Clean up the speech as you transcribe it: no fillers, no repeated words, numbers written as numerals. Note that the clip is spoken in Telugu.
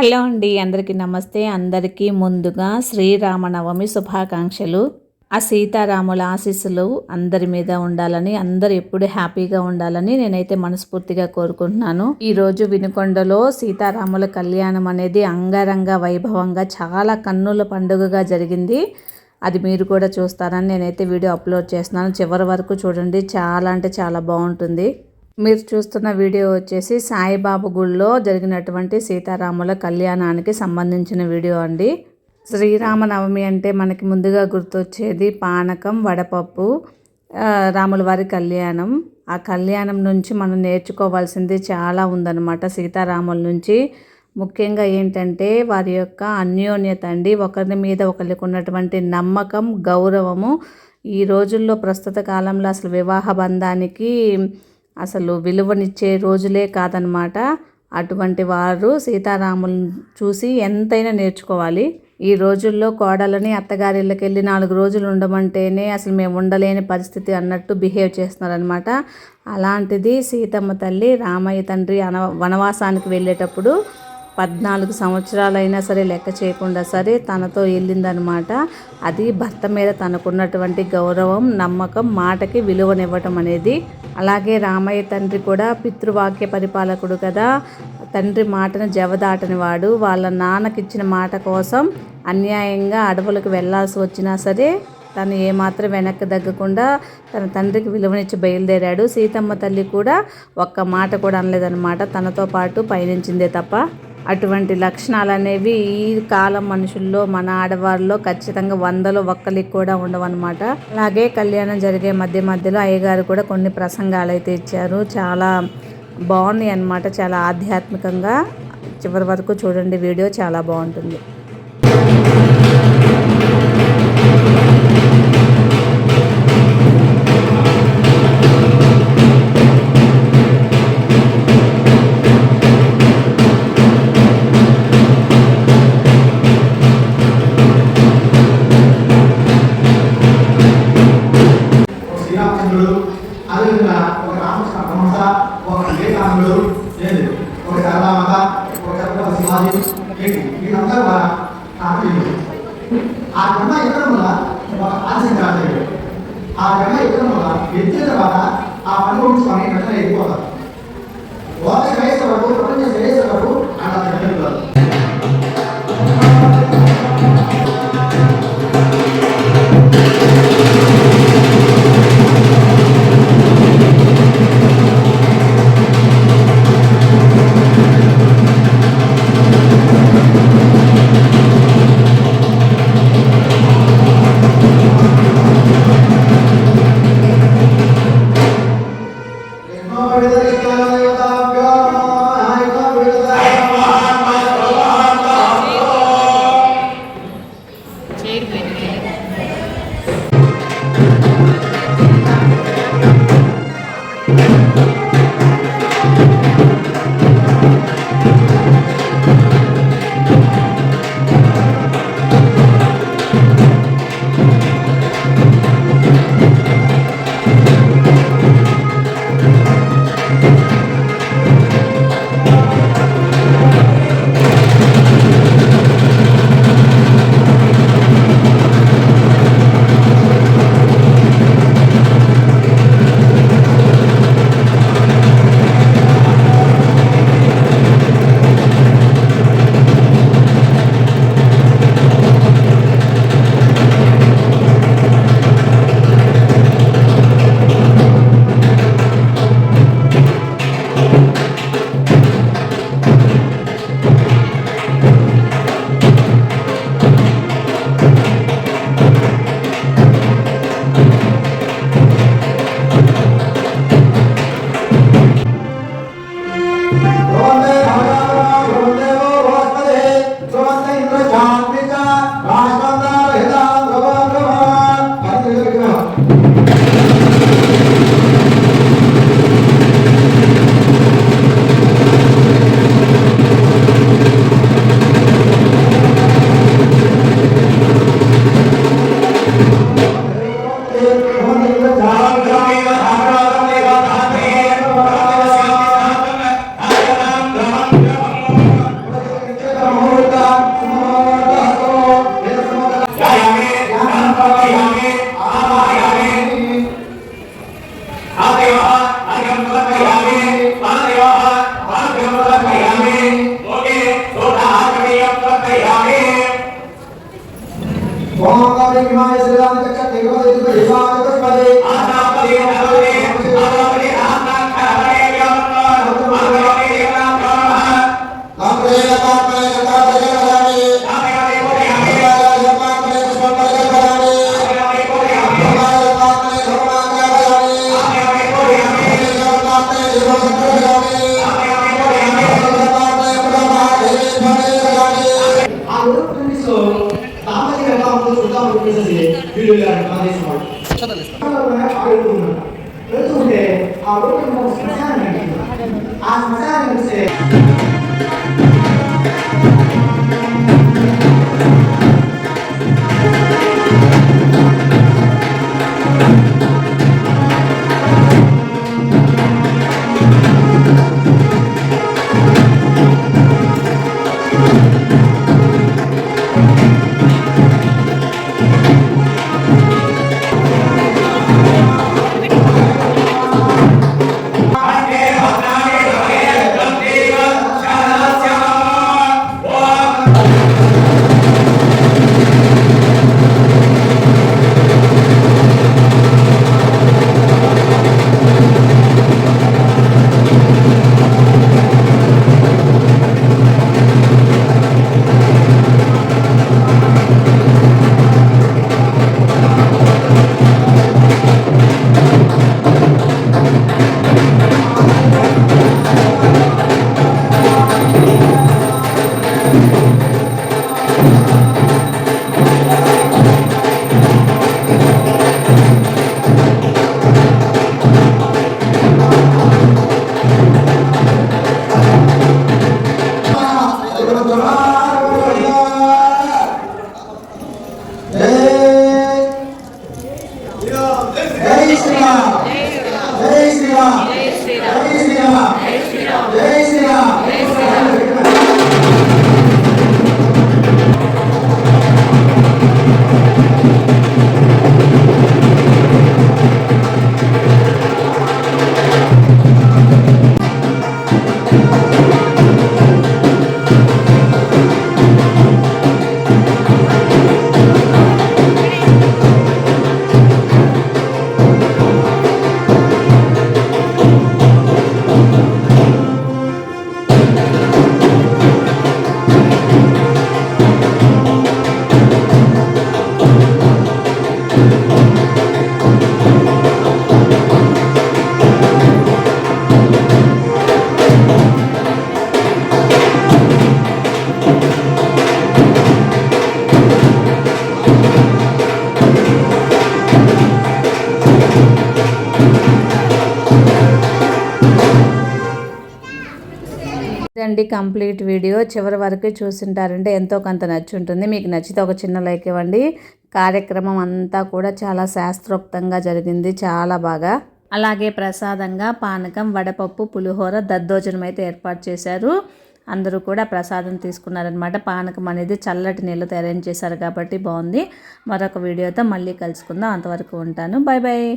హలో అండి, అందరికీ నమస్తే. అందరికీ ముందుగా శ్రీరామనవమి శుభాకాంక్షలు. ఆ సీతారాముల ఆశీస్సులు అందరి మీద ఉండాలని, అందరు ఎప్పుడు హ్యాపీగా ఉండాలని నేనైతే మనస్ఫూర్తిగా కోరుకుంటున్నాను. ఈరోజు వినుకొండలో సీతారాముల కళ్యాణం అనేది అంగరంగ వైభవంగా చాలా కన్నుల పండుగగా జరిగింది. అది మీరు కూడా చూస్తారని నేనైతే వీడియో అప్లోడ్ చేస్తున్నాను. చివరి వరకు చూడండి, చాలా అంటే చాలా బాగుంటుంది. మీరు చూస్తున్న వీడియో వచ్చేసి సాయిబాబా గుడిలో జరిగినటువంటి సీతారాముల కళ్యాణానికి సంబంధించిన వీడియో అండి. శ్రీరామనవమి అంటే మనకి ముందుగా గుర్తొచ్చేది పానకం, వడపప్పు, రాముల వారి కళ్యాణం. ఆ కళ్యాణం నుంచి మనం నేర్చుకోవాల్సింది చాలా ఉందన్నమాట. సీతారాముల నుంచి ముఖ్యంగా ఏంటంటే వారి యొక్క అన్యోన్యత అండి. ఒకరి మీద ఒకరికి ఉన్నటువంటి నమ్మకం, గౌరవము. ఈ రోజుల్లో ప్రస్తుత కాలంలో అసలు వివాహ బంధానికి అసలు విలువనిచ్చే రోజులే కాదనమాట. అటువంటి వారు సీతారాములను చూసి ఎంతైనా నేర్చుకోవాలి. ఈ రోజుల్లో కోడలని అత్తగారిళ్ళకి వెళ్ళి 4 రోజులు ఉండమంటేనే అసలు మేము ఉండలేని పరిస్థితి అన్నట్టు బిహేవ్ చేస్తున్నారనమాట. అలాంటిది సీతమ్మ తల్లి రామయ్య తండ్రి వనవాసానికి వెళ్ళేటప్పుడు 14 సంవత్సరాలైనా సరే లెక్క చేయకుండా సరే తనతో వెళ్ళిందనమాట. అది భర్త మీద తనకున్నటువంటి గౌరవం, నమ్మకం, మాటకి విలువనివ్వటం అనేది. అలాగే రామయ్య తండ్రి కూడా పితృవాక్య పరిపాలకుడు కదా. తండ్రి మాటను జవదాటని వాడు. వాళ్ళ నాన్నకిచ్చిన మాట కోసం అన్యాయంగా అడవులకు వెళ్ళాల్సి వచ్చినా సరే తను ఏమాత్రం వెనక్కి తగ్గకుండా తన తండ్రికి విలువనిచ్చి బయలుదేరాడు. సీతమ్మ తల్లి కూడా ఒక్క మాట కూడా అనలేదన్నమాట. తనతో పాటు పయనించిందే తప్ప. అటువంటి లక్షణాలు అనేవి ఈ కాలం మనుషుల్లో, మన ఆడవారిలో ఖచ్చితంగా 100లో 1 కూడా ఉండవన్నమాట. అలాగే కళ్యాణం జరిగే మధ్యలో అయ్యగారు కూడా కొన్ని ప్రసంగాలు అయితే ఇచ్చారు. చాలా బాగున్నాయి అన్నమాట. చాలా ఆధ్యాత్మికంగా. చివరి వరకు చూడండి, వీడియో చాలా బాగుంటుంది. అదేవిధంగా ఒక రామకృష్ణ పరమహంస, ఒక వివేకానందుడు, ఒక సరళామాత, ఒక ఛత్రపతి శివాజీ, వీళ్ళందరూ కూడా కారణీయులు. ఆ క్రమ ఎక్కడం వల్ల ఒక ఆశించాలి. ఆ క్రమ ఎక్కడం వల్ల ఎత్తిన తర్వాత ఆ అనుభవించుకొని వెంటనే ఎదిగిపోతారు. లోక శ్రేయస్సు వరకు, ప్రపంచ శ్రేయస్సు వరకు అలా జరుగుతారు. వెళ్తుంటే ఆ రోడ్డు శ్మశానం కనిపిస్తుంది. ఆ శ్మశానం కనిపిస్తే ఇదండి కంప్లీట్ వీడియో. చివరి వరకు చూసింటారంటే ఎంతో కొంత నచ్చి ఉంటుంది. మీకు నచ్చితే ఒక చిన్న లైక్ ఇవ్వండి. కార్యక్రమం అంతా కూడా చాలా శాస్త్రోక్తంగా జరిగింది, చాలా బాగా. అలాగే ప్రసాదంగా పానకం, వడపప్పు, పులిహోర, దద్దోజనం అయితే ఏర్పాటు చేశారు. అందరూ కూడా ప్రసాదం తీసుకున్నారనమాట. పానకం అనేది చల్లటి నీళ్ళతో అరేంజ్ చేశారు కాబట్టి బాగుంది. మరొక వీడియోతో మళ్ళీ కలుసుకుందాం. అంతవరకు ఉంటాను. Bye bye.